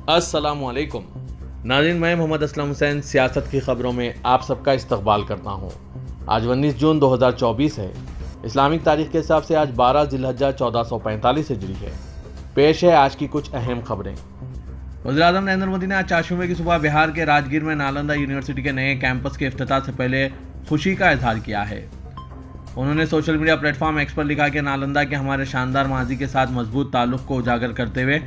अस्सलाम वालेकुम नाज़रीन, मैं मोहम्मद असलम हुसैन सियासत की ख़बरों में आप सबका इस्तकबाल करता हूँ। आज 19 जून 2024 है। इस्लामिक तारीख के हिसाब से आज 12 ज़िलहज्जा 1445 हिजरी है। पेश है आज की कुछ अहम खबरें। वज़ीर-ए-आज़म नरेंद्र मोदी ने आज चारशंबे की सुबह बिहार के राजगीर में नालंदा यूनिवर्सिटी के नए कैंपस के इफ्तिताह से पहले खुशी का इजहार किया है। उन्होंने सोशल मीडिया प्लेटफॉर्म एक्स पर लिखा कि नालंदा के हमारे शानदार माजी के साथ मजबूत ताल्लुक़ को उजागर करते हुए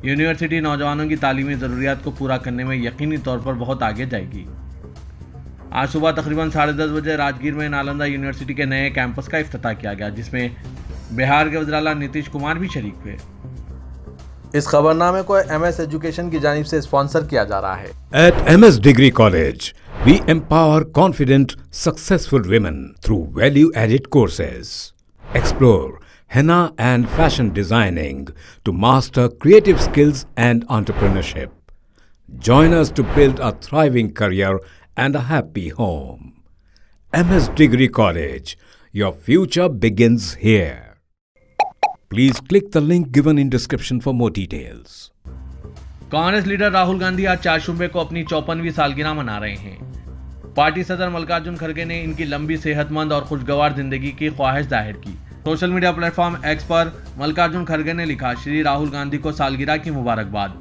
यूनिवर्सिटी नौजवानों की तालीमी ज़रूरियात को पूरा करने में यकीनी तौर पर बहुत आगे जाएगी। आज सुबह तकरीबन 10:30 बजे राजगीर में नालंदा यूनिवर्सिटी के नए कैंपस का इफ्तिताह किया गया, जिसमें बिहार के वज़ीर आला नीतीश कुमार भी शरीक हुए। इस खबरनामे को MS एजुकेशन की जानिब से स्पॉन्सर किया जा रहा है। At MS Degree College, we empower confident, successful women through value-added courses. Explore henna and fashion designing to master creative skills and entrepreneurship. Join us to build a thriving career and a happy home. MS Degree College, your future begins here. Please click the link given in description for more details. Congress leader Rahul Gandhi आज चारशंबे को अपनी 54वीं सालगिरह मना रहे हैं। Party सदर मल्लिकार्जुन खड़गे ने इनकी लंबी, सेहतमंद और खुशगवार जिंदगी की ख्वाहिश जाहिर की। सोशल मीडिया प्लेटफॉर्म एक्स पर मल्लिकार्जुन खड़गे ने लिखा, श्री राहुल गांधी को सालगिरह की मुबारकबाद।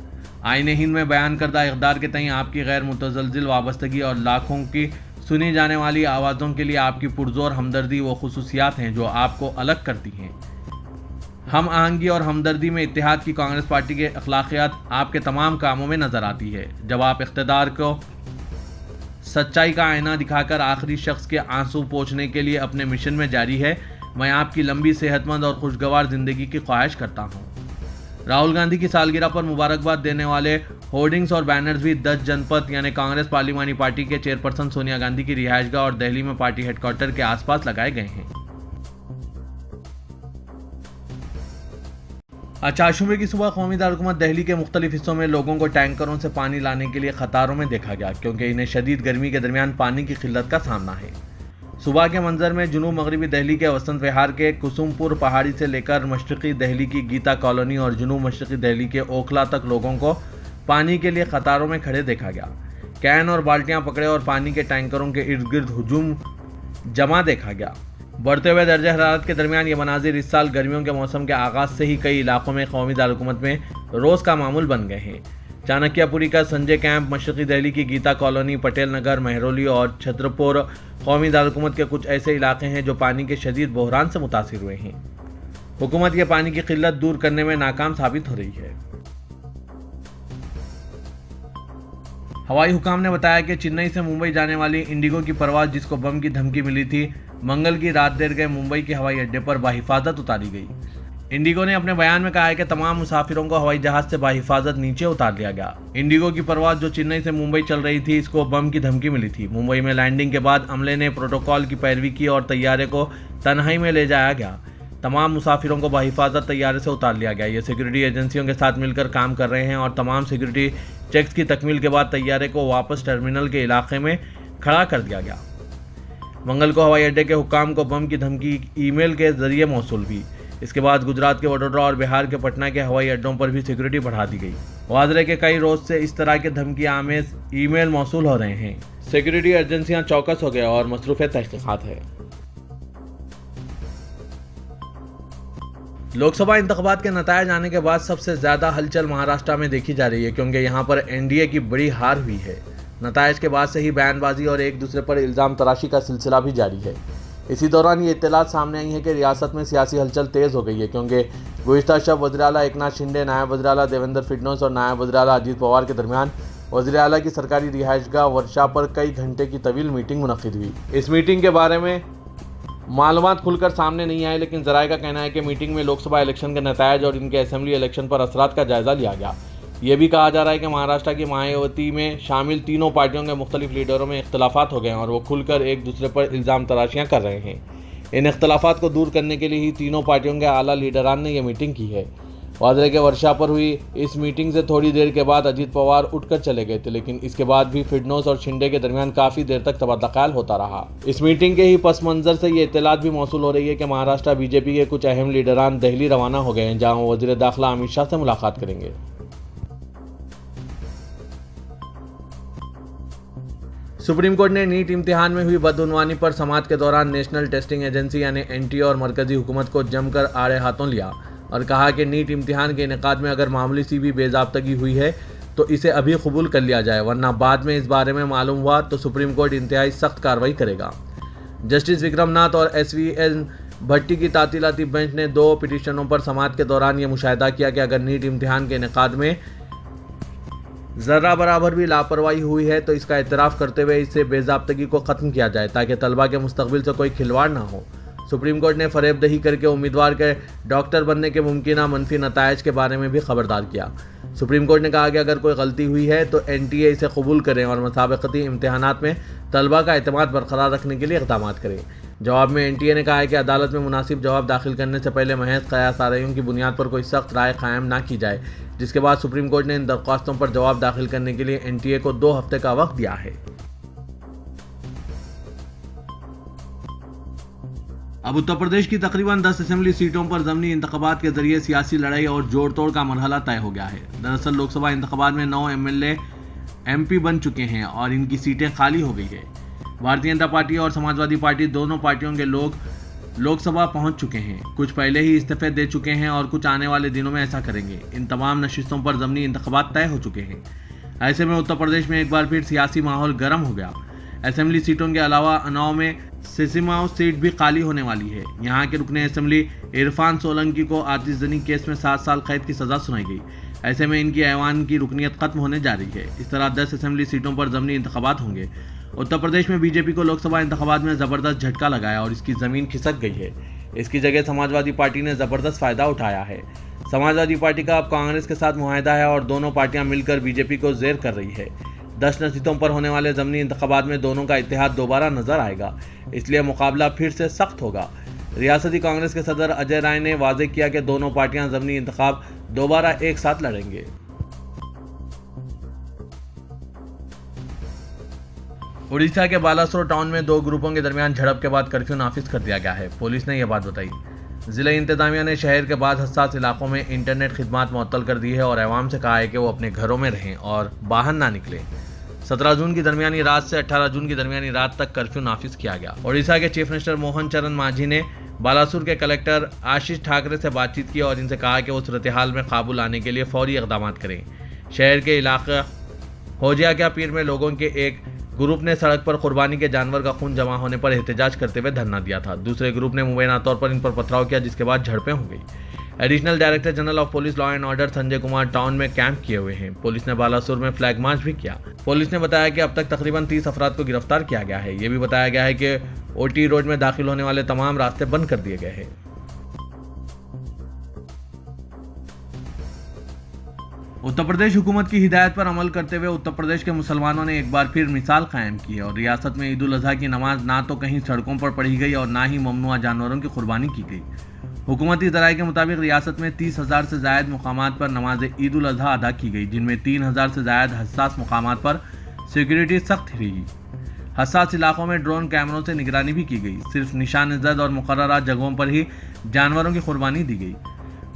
आईने हिंद में बयान करदा इक़दार के तईं आपकी गैर मुतज़लज़िल वाबस्तगी और लाखों की सुनी जाने वाली आवाज़ों के लिए आपकी पुरज़ोर हमदर्दी वो खुसूसियात हैं जो आपको अलग करती हैं। हम आहंगी और हमदर्दी में इत्तेहाद की कांग्रेस पार्टी के अखलाकियात आपके तमाम कामों में नज़र आती है। जब आप इक़्तिदार को सच्चाई का आईना दिखाकर आखिरी शख्स के आंसू पोंछने के लिए अपने मिशन में जारी है, मैं आपकी लंबी, सेहतमंद और खुशगवार ज़िंदगी की ख्वाहिश करता हूँ। राहुल गांधी की सालगिरह पर मुबारकबाद देने वाले होर्डिंग्स और बैनर्स भी 10 जनपद यानी कांग्रेस पार्लिमानी पार्टी के चेयरपर्सन सोनिया गांधी की रिहायशगाह और दिल्ली में पार्टी हेडक्वार्टर के आसपास लगाए गए हैं। आज चारशंबे की सुबह कौमी दारकूमत दिल्ली के मुख्तलिफ हिस्सों में लोगों को टैंकरों से पानी लाने के लिए कतारों में देखा गया, क्योंकि इन्हें शदीद गर्मी के दरमियान पानी की किल्लत का सामना है। सुबह के मंजर में जुनूब मगरबी दिल्ली के वसंत विहार के कुसुमपुर पहाड़ी से लेकर मशरक़ी दिल्ली की गीता कॉलोनी और जुनूब मशरक़ी दिल्ली के ओखला तक लोगों को पानी के लिए कतारों में खड़े देखा गया। कैन और बाल्टियां पकड़े और पानी के टैंकरों के इर्द गिर्द हुजूम जमा देखा गया। बढ़ते हुए दर्जा हरारत के दरमियान ये मनाजिर इस साल गर्मियों के मौसम के आगाज़ से ही कई इलाकों में कौमी दारकूमत में रोज़ का मामूल बन गए हैं। चाणक्यपुरी का संजय कैंप, मशरक़ी दिल्ली की गीता कॉलोनी, पटेल नगर, महरौली और छतरपुर कौमी दारकूमत के कुछ ऐसे इलाके हैं जो पानी के शदीद बहरान से मुतासिर हुए हैं। हुकूमत ये पानी की किल्लत दूर करने में नाकाम साबित हो रही है। हवाई हुकाम ने बताया कि चेन्नई से मुंबई जाने वाली इंडिगो की परवाज़, जिसको बम की धमकी मिली थी, मंगल की रात देर गए मुंबई के हवाई अड्डे पर बाहिफाजत उतारी गई। इंडिगो ने अपने बयान में कहा है कि तमाम मुसाफिरों को हवाई जहाज से बाहिफाजत नीचे उतार लिया गया। इंडिगो की परवाज़ जो चेन्नई से मुंबई चल रही थी, इसको बम की धमकी मिली थी। मुंबई में लैंडिंग के बाद अमले ने प्रोटोकॉल की पैरवी की और तैयारे को तन्हाई में ले जाया गया। तमाम मुसाफिरों को बाहिफाजत तैयारे से उतार लिया गया। ये सिक्योरिटी एजेंसियों के साथ मिलकर काम कर रहे हैं और तमाम सिक्योरिटी चेक्स की तकमील के बाद तैयारे को वापस टर्मिनल के इलाके में खड़ा कर दिया गया। मंगल को हवाई अड्डे के हुकाम को बम की धमकी ईमेल के जरिए मौसूल हुई। इसके बाद गुजरात के वडोदरा और बिहार के पटना के हवाई अड्डों पर भी सिक्योरिटी बढ़ा दी गई। वाज़ेह के कई रोज से इस तरह के धमकी आमेज ईमेल मौसूल हो रहे हैं। सिक्योरिटी एजेंसियां चौकस हो गए और मसरूफ़ तहक़ीक़ात है। लोकसभा इंतखाबात के नतायज आने के बाद सबसे ज़्यादा हलचल महाराष्ट्र में देखी जा रही है, क्योंकि यहाँ पर NDA की बड़ी हार हुई है। नतायज के बाद से ही बयानबाजी और एक दूसरे पर इल्ज़ाम तराशी का सिलसिला भी जारी है। इसी दौरान ये इत्तलात सामने आई है कि रियासत में सियासी हलचल तेज़ हो गई है, क्योंकि गुज़िश्ता शब वज़ीर आला एकनाथ शिंदे, नायब वज़ीर आला देवेंद्र फडणवीस और नायब वज़ीर आला अजीत पवार के दरमियान वज़ीर आला की सरकारी रिहाइशगाह वर्षा पर कई घंटे की तवील मीटिंग मुनक़िद हुई। इस मीटिंग के बारे में मालूमात खुलकर सामने नहीं आए, लेकिन ज़राए का कहना है कि मीटिंग में लोकसभा इलेक्शन के नतायज और इनके असेंबली इलेक्शन पर असरात का जायज़ा लिया गया। ये भी कहा जा रहा है कि महाराष्ट्र की मायावती में शामिल तीनों पार्टियों के मुख्तलिफ लीडरों में इख्तलाफात हो गए हैं और वो खुलकर एक दूसरे पर इल्ज़ाम तराशियाँ कर रहे हैं। इन इख्तलाफात को दूर करने के लिए ही तीनों पार्टियों के आला लीडरान ने यह मीटिंग की है। वाज़ेह के वर्षा पर हुई इस मीटिंग से थोड़ी देर के बाद अजीत पवार उठकर चले गए थे, लेकिन इसके बाद भी फडणवीस और शिंदे के दरमियान काफ़ी देर तक तबादला ख्याल होता रहा। इस मीटिंग के ही पस मंज़र से ये इत्तलात भी मौसूल हो रही है कि महाराष्ट्र बीजेपी के कुछ अहम लीडरान दिल्ली रवाना हो गए हैं, जहाँ वज़ीर दाखिला अमित शाह से मुलाकात करेंगे। सुप्रीम कोर्ट ने नीट इम्तिहान में हुई बदउनवानी पर समाअत के दौरान नेशनल टेस्टिंग एजेंसी यानी एनटीए और मरकजी हुकूमत को जमकर आड़े हाथों लिया और कहा कि नीट इम्तिहान के इनेकाद में अगर मामूली सी भी बेज़ाब्तगी हुई है तो इसे अभी कबूल कर लिया जाए, वरना बाद में इस बारे में मालूम हुआ तो सुप्रीम कोर्ट इंतहाई सख्त कार्रवाई करेगा। जस्टिस विक्रमनाथ और एसवीएन भट्टी की तातीलाती बेंच ने 2 पिटीशनों पर समाअत के दौरान ये मुशाहिदा किया कि अगर नीट इम्तिहान के इनेकाद में ज़र्रा बराबर भी लापरवाही हुई है तो इसका एतराफ़ करते हुए इससे बेज़ाब्तगी को ख़त्म किया जाए ताकि तलबा के मुस्तकबिल से कोई खिलवाड़ ना हो। सुप्रीम कोर्ट ने फरेबदही करके उम्मीदवार के डॉक्टर बनने के मुमकिन मनफी नताइज के बारे में भी खबरदार किया। सुप्रीम कोर्ट ने कहा कि अगर कोई गलती हुई है तो एनटीए इसे कबूल करें और मुसाबकती इम्तिहानात में तलबा का एतमाद बरकरार रखने के लिए इक़दामात करें। जवाब में एनटीए ने कहा है कि अदालत में मुनासिब जवाब दाखिल करने से पहले महज क़यास आराइयों की बुनियाद पर कोई सख्त राय कायम ना की जाए, जिसके बाद सुप्रीम कोर्ट ने इन दरख्वास्तों पर जवाब दाखिल करने के लिए एनटीए को 2 हफ्ते का वक्त दिया है। अब उत्तर प्रदेश की तकरीबन 10 असेंबली सीटों पर ज़मीनी इंतखाबात के जरिए सियासी लड़ाई और जोड़ तोड़ का मरहला तय हो गया है। दरअसल लोकसभा इंतखाबात में 9 एमएलए एमपी बन चुके हैं और इनकी सीटें खाली हो गई है। भारतीय जनता पार्टी और समाजवादी पार्टी दोनों पार्टियों के लोग लोकसभा पहुंच चुके हैं। कुछ पहले ही इस्तीफे दे चुके हैं और कुछ आने वाले दिनों में ऐसा करेंगे। इन तमाम नशिस्तों पर ज़मीनी इंतखाबात तय हो चुके हैं। ऐसे में उत्तर प्रदेश में एक बार फिर सियासी माहौल गर्म हो गया। असेंबली सीटों के अलावा अनाव में सिसिमाओ सीट भी खाली होने वाली है। यहाँ के रुकने असेंबली इरफान सोलंकी को आतिशजनी केस में 7 साल कैद की सज़ा सुनाई गई। ऐसे में इनकी ऐवान की रुकनीत खत्म होने जा रही है। इस तरह 10 असेंबली सीटों पर ज़मीनी इंतखाबात होंगे। उत्तर प्रदेश में बीजेपी को लोकसभा इंतखाबात में ज़बरदस्त झटका लगाया और इसकी ज़मीन खिसक गई है। इसकी जगह समाजवादी पार्टी ने ज़बरदस्त फ़ायदा उठाया है। समाजवादी पार्टी का अब कांग्रेस के साथ मुआहदा है और दोनों पार्टियां मिलकर बीजेपी को ज़ेर कर रही है। 10 सीटों पर होने वाले ज़मीनी इंतखाबात में दोनों का इत्तेहाद दोबारा नजर आएगा, इसलिए मुकाबला फिर से सख्त होगा। रियासती कांग्रेस के सदर अजय राय ने वाज़ेह किया कि दोनों पार्टियां ज़मीनी इंतखाब दोबारा एक साथ लड़ेंगे। उड़ीसा के बालासोर टाउन में 2 ग्रुपों के दरमियान झड़प के बाद कर्फ्यू नाफिज कर दिया गया है। पुलिस ने यह बात बताई। ज़िला इंतजामिया ने शहर के बाद हसास इलाकों में इंटरनेट खिदमात मुअत्तल कर दी है और अवाम से कहा है कि वो अपने घरों में रहें और बाहर ना निकलें। 17 जून की दरमियानी रात से 18 जून की दरमियानी रात तक कर्फ्यू नाफिज किया गया। उड़ीसा के चीफ मिनिस्टर मोहन चरण मांझी ने बालासोर के कलेक्टर आशीष ठाकरे से बातचीत की और इनसे कहा कि वो सूरत हाल में काबू लाने के लिए फौरी इक़दामात करें। शहर के इलाका होजिया क्या पीर में लोगों के एक ग्रुप ने सड़क पर कुर्बानी के जानवर का खून जमा होने पर एहतजाज करते हुए धरना दिया था। दूसरे ग्रुप ने मुबैना तौर पर इन पर पथराव किया, जिसके बाद झड़पें हो गई। Additional director general of police law and order Sanjay Kumar town में कैंप किए हुए हैं। पुलिस ने बालासोर में फ्लैग मार्च भी किया। पुलिस ने बताया कि अब तक तकरीबन 30 अफराद को गिरफ्तार किया गया है। ये भी बताया गया है कि ओटी रोड में दाखिल होने वाले तमाम रास्ते बंद कर दिए गए हैं। उत्तर प्रदेश हुकूमत की हिदायत पर अमल करते हुए उत्तर प्रदेश के मुसलमानों ने एक बार फिर मिसाल कायम की है और रियासत में ईद उल अजहा की नमाज ना तो कहीं सड़कों पर पढ़ी गई और ना ही ममनुआ जानवरों की कुर्बानी की गई। हुकूमती ज़राए के मुताबिक रियासत में 30,000 से ज़ायद मुकामात पर नमाज ईद उल अजहा अदा की गई, जिनमें 3,000 से ज़ायद हसास मुकामात पर सिक्योरिटी सख्त रही। हसास इलाकों में ड्रोन कैमरों से निगरानी भी की गई। सिर्फ निशान ज़द और मुकर्ररा जगहों पर ही जानवरों की कुर्बानी दी गई।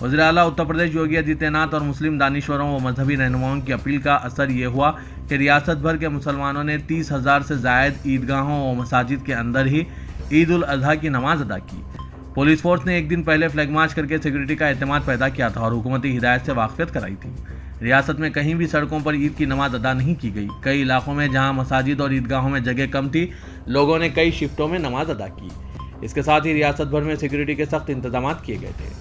वज़ीर आला उत्तर प्रदेश योगी आदित्यनाथ और मुस्लिम दानिश्वरों व मजहबी रहनुमाओं की अपील का असर ये हुआ कि रियासत भर के मुसलमानों ने 30,000 से ज़ायद ईदगाहों व मसाजिद के अंदर ही ईद उल अजहा की नमाज अदा की। पुलिस फोर्स ने एक दिन पहले फ्लैग मार्च करके सिक्योरिटी का एतमाद पैदा किया था और हुकूमती हिदायत से वाकफियत कराई थी। रियासत में कहीं भी सड़कों पर ईद की नमाज अदा नहीं की गई। कई इलाकों में जहां मसाजिद और ईदगाहों में जगह कम थी, लोगों ने कई शिफ्टों में नमाज अदा की। इसके साथ ही रियासत भर में सिक्योरिटी के सख्त इंतजाम किए गए थे।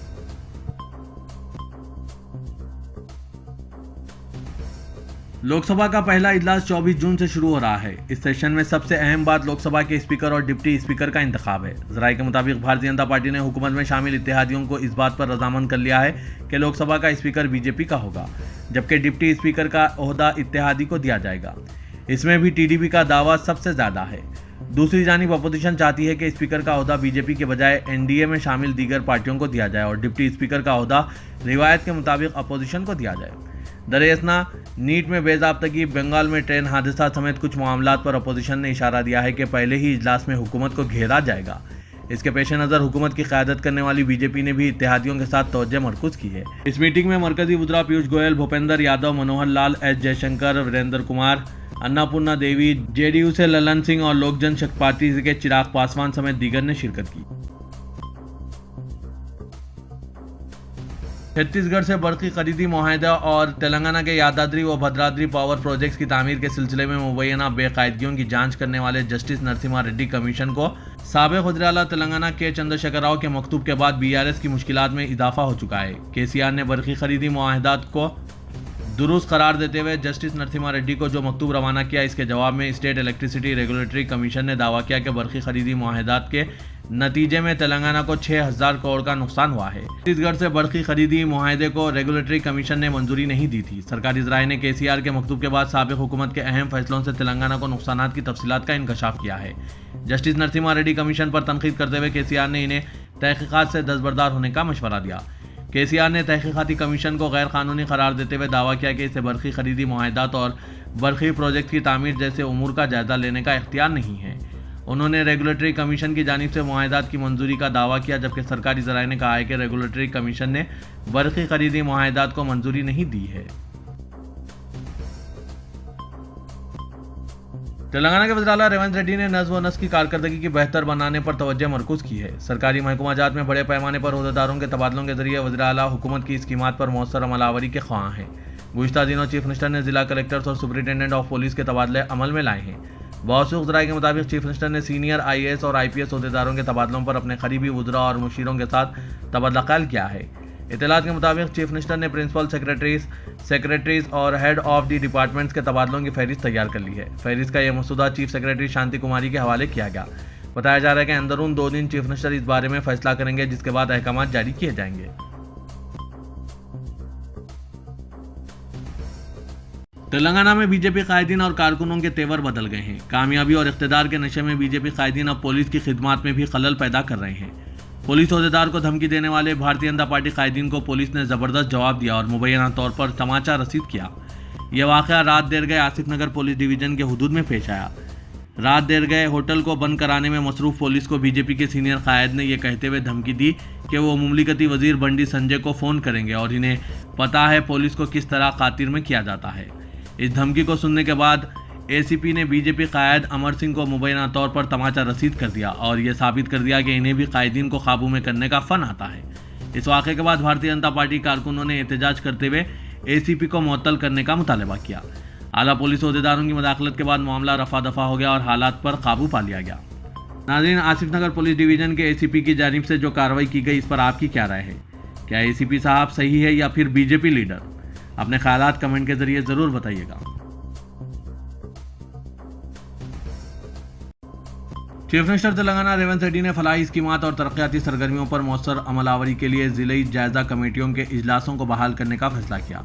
लोकसभा का पहला इजलास 24 जून से शुरू हो रहा है। इस सेशन में सबसे अहम बात लोकसभा के स्पीकर और डिप्टी स्पीकर का इंतखाब है। ज़राए के मुताबिक भारतीय जनता पार्टी ने हुकूमत में शामिल इत्तेहादियों को इस बात पर रजामंद कर लिया है कि लोकसभा का स्पीकर बीजेपी का होगा, जबकि डिप्टी स्पीकर का ओहदा इत्तेहादी को दिया जाएगा। इसमें भी टीडीपी का दावा सबसे ज़्यादा है। दूसरी जानिब अपोजिशन चाहती है कि स्पीकर का ओहदा बीजेपी के बजाय एनडीए में शामिल दीगर पार्टियों को दिया जाए और डिप्टी स्पीकर का ओहदा रिवायत के मुताबिक अपोजिशन को दिया जाए। दरअसल नीट में बेज़ाब्तगी, बंगाल में ट्रेन हादसा समेत कुछ मामलात पर अपोजिशन ने इशारा दिया है कि पहले ही इजलास में हुकूमत को घेरा जाएगा। इसके पेश नज़र हुकूमत की क़यादत करने वाली बीजेपी ने भी इत्तेहादियों के साथ तवज्जो मरकूज़ की है। इस मीटिंग में मरकजी वज़रा पीयूष गोयल, भूपेंद्र यादव, मनोहर लाल, एस जयशंकर, वीरेंद्र कुमार, अन्नापूर्णा देवी, जेडीयू से ललन सिंह और लोक जनशक्ति पार्टी के चिराग पासवान समेत दीगर ने शिरकत की। छत्तीसगढ़ से बरकी खरीदी मुआहदा और तेलंगाना के यादाद्री व भद्राद्री पावर प्रोजेक्ट्स की तामीर के सिलसिले में मुबैना बेकायदगियों की जांच करने वाले जस्टिस नरसिम्हा रेड्डी कमीशन को साबिक वज़ीर-ए-आला तेलंगाना के चंद्रशेखर राव के मकतूब के बाद बीआरएस की मुश्किलात में इजाफा हो चुका है। केसीआर ने बरकी खरीदी मुआहदात को दुरुस्त करार देते हुए जस्टिस नरसिम्हा रेड्डी को जो मकतूब रवाना किया, इसके जवाब में स्टेट इलेक्ट्रिसिटी रेगुलेटरी कमीशन ने दावा किया कि बरकी खरीदी मुआहदात के नतीजे में तेलंगाना को 6,000 करोड़ का नुकसान हुआ है। छत्तीसगढ़ से बरकी खरीदी मुआहदे को रेगुलेटरी कमीशन ने मंजूरी नहीं दी थी। सरकारी ज़राए ने केसीआर के मकतूब के बाद साबिक हुकूमत के अहम फैसलों से तेलंगाना को नुकसानात की तफसीलात का इंकशाफ किया है। जस्टिस नरसिम्हा रेड्डी कमीशन पर तनकीद करते हुए केसीआर ने इन्हें तहकीकात से दस्तबरदार होने का मशवरा दिया। केसीआर ने तहकीकाती कमीशन को गैर कानूनी करार देते हुए दावा किया कि इसे बरकी खरीदी मुआहदात और बरकी प्रोजेक्ट की तामीर जैसे उमूर का जायजा लेने का इख्तियार नहीं है। उन्होंने रेगुलेटरी कमीशन की जानिब से मुआहदात की मंजूरी का दावा किया, जबकि सरकारी ज़राए ने कहा है कि रेगुलेटरी कमीशन ने बरकी खरीदी मुआहदात को मंजूरी नहीं दी है। तेलंगाना के वज़ीर-ए-आला रेवंत रेड्डी ने नज़्म व नस्क की कारकर्दगी की बेहतर बनाने पर तवज्जो मरकूज़ की है। सरकारी महकमाजात में बड़े पैमाने पर ओहदेदारों के तबादलों के जरिए वज़ीर-ए-आला हुकूमत की स्कीमात पर मौसर अमलावरी के ख्वाह हैं। गुज़िश्ता दिनों चीफ मिनिस्टर ने जिला कलेक्टर्स और सुपरिटेंडेंट ऑफ पुलिस के तबादले अमल में लाए हैं। मौसूख ज़राए के मुताबिक चीफ मिनिस्टर ने सीनियर IAS और IPS ओहदेदारों के तबादलों पर अपने करीबी वज़रा और मुशीरों के साथ तबादला ख्याल किया है। इत्तलात के मुताबिक चीफ मिनिस्टर ने प्रिंसिपल सेक्रेटरीज और हेड ऑफ दी डिपार्टमेंट्स के तबादलों की फहरिस्त तैयार कर ली है। फहरिस्त का यह मसूदा चीफ सेक्रेटरी शांति कुमारी के हवाले किया गया। बताया जा रहा है कि अंदरून 2 दिन चीफ मिनिस्टर इस बारे में फैसला करेंगे, जिसके बाद अहकाम जारी किए जाएंगे। तेलंगाना में बीजेपी कायदीन और कारकुनों के तेवर बदल गए हैं। कामयाबी और इख्तिदार के नशे में बीजेपी कायदीन अब पुलिस की खिदमत में भी खलल पैदा कर रहे हैं। पुलिस ओहदेदार को धमकी देने वाले भारतीय जनता पार्टी कायदीन को पुलिस ने ज़बरदस्त जवाब दिया और मुबैना तौर पर तमाचा रसीद किया। यह वाक़या रात देर गए आसिफ नगर पुलिस डिवीज़न के हुदूद में पेश आया। रात देर गए होटल को बंद कराने में मसरूफ़ पुलिस को बीजेपी के सीनियर कायद ने यह कहते हुए धमकी दी कि वो मुमलिकती वज़ीर बंडी संजय को फ़ोन करेंगे और इन्हें पता है पुलिस को किस तरह खातिर में किया जाता है। इस धमकी को सुनने के बाद ACP ने बीजेपी कायद अमर सिंह को मुबैना तौर पर तमाचा रसीद कर दिया और यह साबित कर दिया कि इन्हें भी कायदीन को काबू में करने का फ़न आता है। इस वाक़े के बाद भारतीय जनता पार्टी कारकुनों ने एहतजाज करते हुए ACP को मुअत्तल करने का मुतालबा किया। आला पुलिस ओहदेदारों की मदाखलत के बाद मामला रफा दफा हो गया और हालात पर काबू पा लिया गया। नाज़रीन, आसिफ नगर पुलिस डिवीज़न के ACP की जानिब से जो कार्रवाई की गई, इस पर आपकी क्या राय है? क्या ACP साहब सही है या फिर बीजेपी लीडर? अपने ख्यालात कमेंट के जरिए ज़रूर बताइएगा। चीफ मिनिस्टर तेलंगाना रेवंत रेड्डी ने फलाही स्कीमात और तरक्याती सरगर्मियों पर मौसर अमलावरी के लिए ज़िलाई जायज़ा कमेटियों के इजलासों को बहाल करने का फैसला किया।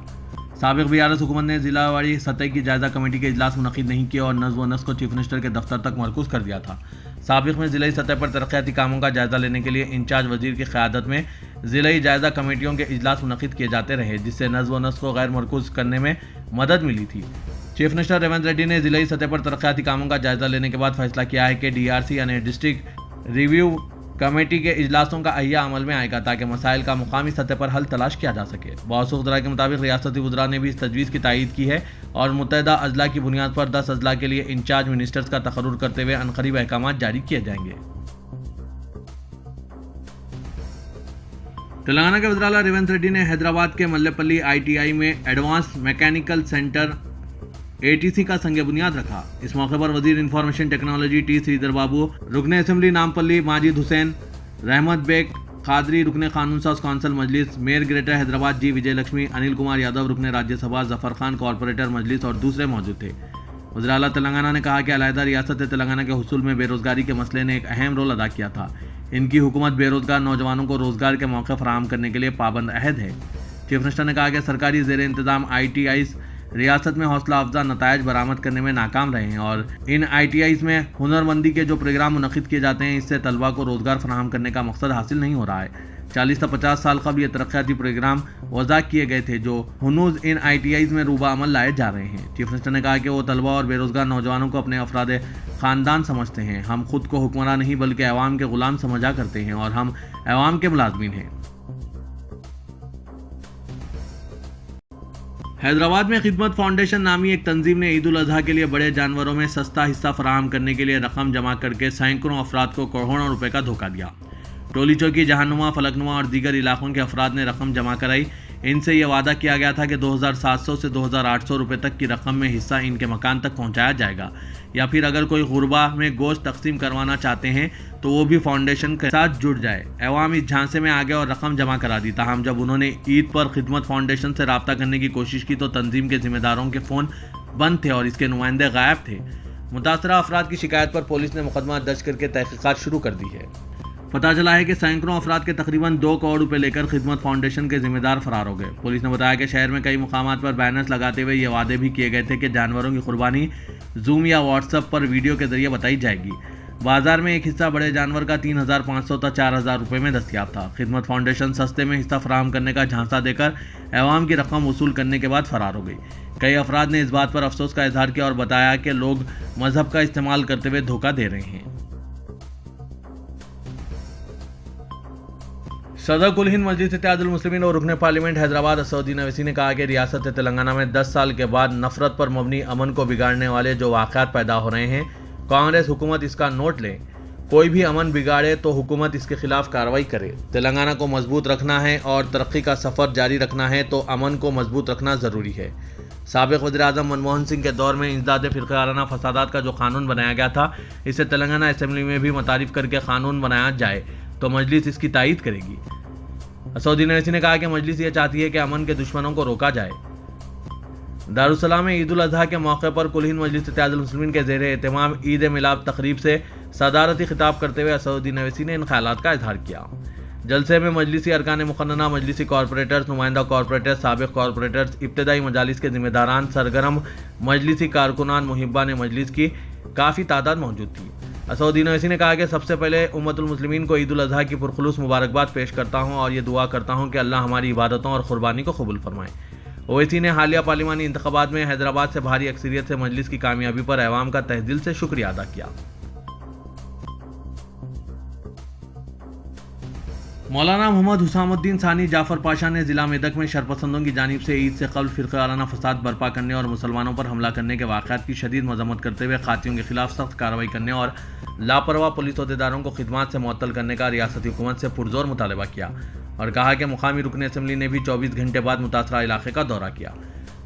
साबिक BRS हुकूमत ने जिलावारी सतह की जायज़ा कमेटी के इजलास मुनक़िद नहीं किए और नज़्म व नस्क को चीफ मिनिस्टर के दफ्तर तक मरकूज़ कर दिया था। साबिक में ज़िलाई सतह पर तरक्याती कामों का जायज़ा लेने के लिए इंचार्ज वज़ीर की क़यादत में ज़िलाई जायज़ा कमेटियों के इजलास मुनक़िद किए जाते रहे, जिससे नज़्म व नस्क को गैर मरकूज़ करने में मदद मिली थी। चीफ मिनिस्टर रेवंत रेड्डी ने ज़िलाई सतह पर तरक्याती कामों का जायज़ा लेने के बाद फैसला किया है कि DRC यानी डिस्ट्रिक्ट रिव्यू कमेटी के इजलासों का अहिया अमल में आएगा ताकि मसाइल का मुकामी सतह पर हल तलाश किया जा सके। मौसूख ज़राए के मुताबिक रियासती वज़रा ने भी इस तजवीज़ की तायीद की है और मुत्तहिदा अजला की बुनियाद पर 10 अजला के लिए इंचार्ज मिनिस्टर्स का तकर्रुर करते हुए अनकरीब अहकाम जारी किए जाएंगे। तेलंगाना के वज़ीर-ए-आला रेवंत रेड्डी ने हैदराबाद के मल्लेपल्ली ITI में एडवांस मैकेनिकल सेंटर ATC का संग बुनियाद रखा। इस मौके पर वजीर इंफॉर्मेशन टेक्नोलॉजी T श्रीधर बाबू, रुकने असेंबली नामपल्ली माजिद हुसैन, रहमत बेग कादरी, रुकने कानून साज कौंसल मजलिस, मेयर ग्रेटर हैदराबाद G विजय लक्ष्मी, अनिल कुमार यादव, रुकने राज्यसभा जफर खान, कॉरपोरेटर मजलिस और दूसरे मौजूद थे। वज़ीर-ए-आला तेलंगाना ने कहा कि अलहदा रियासत तेलंगाना के हुसूल में बेरोज़गारी के मसले ने एक अहम रोल अदा किया था। इनकी हुकूमत बेरोज़गार नौजवानों को रोज़गार के मौके फराहम करने के लिए पाबंद अहद है। चीफ मिनिस्टर ने कहा कि सरकारी ज़ेर इंतज़ाम ITIs रियासत में हौसला अफजा नतायज बरामद करने में नाकाम रहे हैं और इन ITIs में हुनरमंदी के जो प्रोग्राम मुनक़िद किए जाते हैं, इससे तलबा को रोज़गार फराहम करने का मकसद हासिल नहीं हो रहा है। 40 से 50 साल कबल ये तरक्याती प्रोग्राम वज़ा किए गए थे जो हुनूज इन ITIs में रूबा अमल लाए जा रहे हैं। चीफ मिनिस्टर ने कहा कि वो तलबा और बेरोज़गार नौजवानों को अपने अफराद ख़ानदान समझते हैं। हम खुद को हुक्मरान नहीं बल्कि अवाम के ग़ुलाम समझा करते हैं और हम अवाम के मुलाज़मीन हैं। حیدرآباد میں خدمت فاؤنڈیشن نامی ایک تنظیم نے عید الاضحیٰ کے لیے بڑے جانوروں میں سستا حصہ فراہم کرنے کے لیے رقم جمع کر کے سینکڑوں افراد کو کروڑوں روپے کا دھوکہ دیا۔ ٹولی چوکی، جہانما، فلکنما اور دیگر علاقوں کے افراد نے رقم جمع کرائی۔ ان سے یہ وعدہ کیا گیا تھا کہ 2700 سے 2800 روپے تک کی رقم میں حصہ ان کے مکان تک پہنچایا جائے گا، یا پھر اگر کوئی غربا میں گوشت تقسیم کروانا چاہتے ہیں تو وہ بھی فاؤنڈیشن کے ساتھ جڑ جائے۔ عوام اس جھانسے میں آگے اور رقم جمع کرا دی۔ تاہم جب انہوں نے عید پر خدمت فاؤنڈیشن سے رابطہ کرنے کی کوشش کی تو تنظیم کے ذمہ داروں کے فون بند تھے اور اس کے نمائندے غائب تھے۔ متاثرہ افراد کی شکایت پر پولیس نے مقدمہ درج کر کے تحقیقات شروع کر دی ہے۔ پتہ چلا ہے کہ سینکڑوں افراد کے تقریباً 2 کروڑ روپے لے کر خدمت فاؤنڈیشن کے ذمہ دار فرار ہو گئے۔ پولیس نے بتایا کہ شہر میں کئی مقامات پر بینرز لگاتے ہوئے یہ وعدے بھی کیے گئے تھے کہ جانوروں کی قربانی زوم یا واٹس ایپ پر ویڈیو کے ذریعے بتائی جائے گی۔ بازار میں ایک حصہ بڑے جانور کا 3500 تا 4000 روپے میں دستیاب تھا۔ خدمت فاؤنڈیشن سستے میں حصہ فراہم کرنے کا جھانسا دے کر عوام کی رقم وصول کرنے کے بعد فرار ہو گئی۔ کئی افراد نے اس بات پر افسوس کا اظہار کیا اور بتایا کہ لوگ مذہب کا استعمال کرتے ہوئے دھوکہ دے رہے ہیں۔ صدر کل ہند مجلس اتحاد المسلمین اور رکن پارلیمنٹ حیدرآباد اسدالدین اویسی نے کہا کہ ریاست تلنگانہ میں 10 سال کے بعد نفرت پر مبنی امن کو بگاڑنے والے جو واقعات پیدا ہو رہے ہیں، کانگریس حکومت اس کا نوٹ لے۔ کوئی بھی امن بگاڑے تو حکومت اس کے خلاف کارروائی کرے۔ تلنگانہ کو مضبوط رکھنا ہے اور ترقی کا سفر جاری رکھنا ہے تو امن کو مضبوط رکھنا ضروری ہے۔ سابق وزیر اعظم منموہن سنگھ کے دور میں انسداد فرقہ وارانہ فسادات کا جو قانون بنایا گیا تھا، اسے تلنگانہ اسمبلی میں بھی متعارف کر کے قانون بنایا جائے تو مجلس اس کی تائید کرے گی۔ اسدالدین اویسی نے کہا کہ مجلس یہ چاہتی ہے کہ امن کے دشمنوں کو روکا جائے۔ دارالسلام میں عید الاضحیٰ کے موقع پر کل ہند مجلس اتحاد المسلمین کے زیر اہتمام عید میلاد تقریب سے صدارتی خطاب کرتے ہوئے اسدالدین اویسی نے ان خیالات کا اظہار کیا۔ جلسے میں مجلسی ارکان مقننہ، مجلسی کارپوریٹرز، نمائندہ کارپوریٹرز، سابق کارپوریٹرز، ابتدائی مجالس کے ذمہ داران، سرگرم مجلسی کارکنان، محبان مجلس کی کافی تعداد موجود تھی۔ اسدالدین اویسی نے کہا کہ سب سے پہلے امت المسلمین کو عید الاضحیٰ کی پرخلوص مبارکباد پیش کرتا ہوں اور یہ دعا کرتا ہوں کہ اللہ ہماری عبادتوں اور قربانی کو قبول فرمائے۔ اویسی نے حالیہ پارلیمانی انتخابات میں حیدرآباد سے بھاری اکثریت سے مجلس کی کامیابی پر عوام کا تہ دل سے شکریہ ادا کیا۔ مولانا محمد حسام الدین ثانی جعفر پاشا نے ضلع میدک میں شرپسندوں کی جانب سے عید سے قبل فرقہ وارانہ فساد برپا کرنے اور مسلمانوں پر حملہ کرنے کے واقعات کی شدید مذمت کرتے ہوئے قاطعوں کے خلاف سخت کارروائی کرنے اور لاپرواہ پولیس عہدیداروں کو خدمات سے معطل کرنے کا ریاستی حکومت سے پرزور مطالبہ کیا اور کہا کہ مقامی رکن اسمبلی نے بھی 24 گھنٹے بعد متاثرہ علاقے کا دورہ کیا۔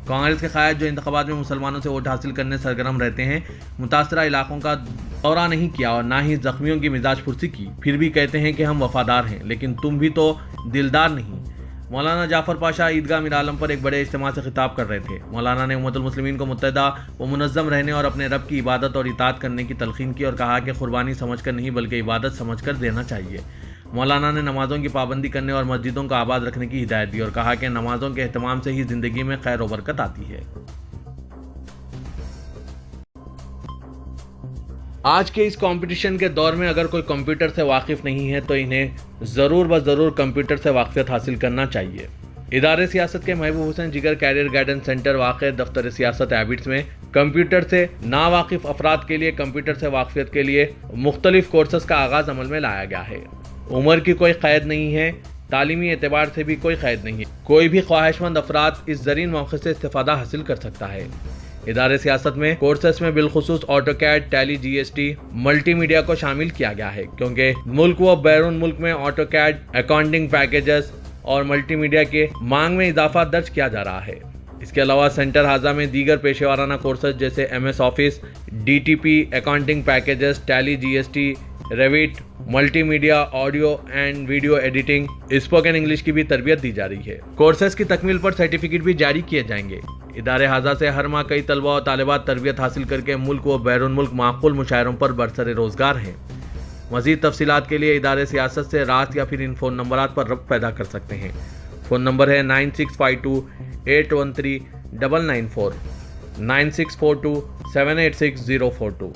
کانگریس کے قائد جو انتخابات میں مسلمانوں سے ووٹ حاصل کرنے سرگرم رہتے ہیں، متاثرہ علاقوں کا دورہ نہیں کیا اور نہ ہی زخمیوں کی مزاج پرسی کی، پھر بھی کہتے ہیں کہ ہم وفادار ہیں، لیکن تم بھی تو دلدار نہیں۔ مولانا جعفر پاشا عیدگاہ میر عالم پر ایک بڑے اجتماع سے خطاب کر رہے تھے۔ مولانا نے امت المسلمین کو متحدہ و منظم رہنے اور اپنے رب کی عبادت اور اطاعت کرنے کی تلقین کی اور کہا کہ قربانی سمجھ کر نہیں بلکہ عبادت سمجھ کر دینا چاہیے۔ مولانا نے نمازوں کی پابندی کرنے اور مسجدوں کو آباد رکھنے کی ہدایت دی اور کہا کہ نمازوں کے اہتمام سے ہی زندگی میں خیر و برکت آتی ہے۔ آج کے اس کمپٹیشن کے دور میں اگر کوئی کمپیوٹر سے واقف نہیں ہے تو انہیں ضرور کمپیوٹر سے واقفیت حاصل کرنا چاہیے۔ ادارے سیاست کے محبوب حسین جگر کیریئر گائیڈنس سینٹر واقع دفتر سیاست ایبٹس میں کمپیوٹر سے ناواقف افراد کے لیے کمپیوٹر سے واقفیت کے لیے مختلف کورسز کا آغاز عمل میں لایا گیا ہے۔ عمر کی کوئی قید نہیں ہے، تعلیمی اعتبار سے بھی کوئی قید نہیں ہے، کوئی بھی خواہش مند افراد اس زرین موقع سے استفادہ حاصل کر سکتا ہے۔ ادارے سیاست میں کورسز میں بالخصوص آٹو کیڈ، ٹیلی، G S T, multi media کو شامل کیا گیا ہے کیونکہ ملک و بیرون ملک میں آٹو کیڈ، اکاؤنٹنگ پیکیجز اور ملٹی میڈیا کے مانگ میں اضافہ درج کیا جا رہا ہے۔ اس کے علاوہ سینٹر حاضہ میں دیگر پیشہ ورانہ کورسز جیسے M S office, D T P, accounting packages, Tally, G S T, ریوٹ، multimedia, audio and video editing, spoken English کی بھی تربیت دی جا رہی ہے۔ کورسز کی تکمیل پر سرٹیفکیٹ بھی جاری کیے جائیں گے۔ ادارے حاضہ سے ہر ماہ کئی طلبہ و طالبات تربیت حاصل کر کے ملک و بیرون ملک معقول مشاعروں پر برسر روزگار ہیں۔ مزید تفصیلات کے لیے ادارے سیاست سے رابطہ یا پھر ان فون نمبرات پر ربط پیدا کر سکتے ہیں۔ فون نمبر ہے 9652813994 9642786042۔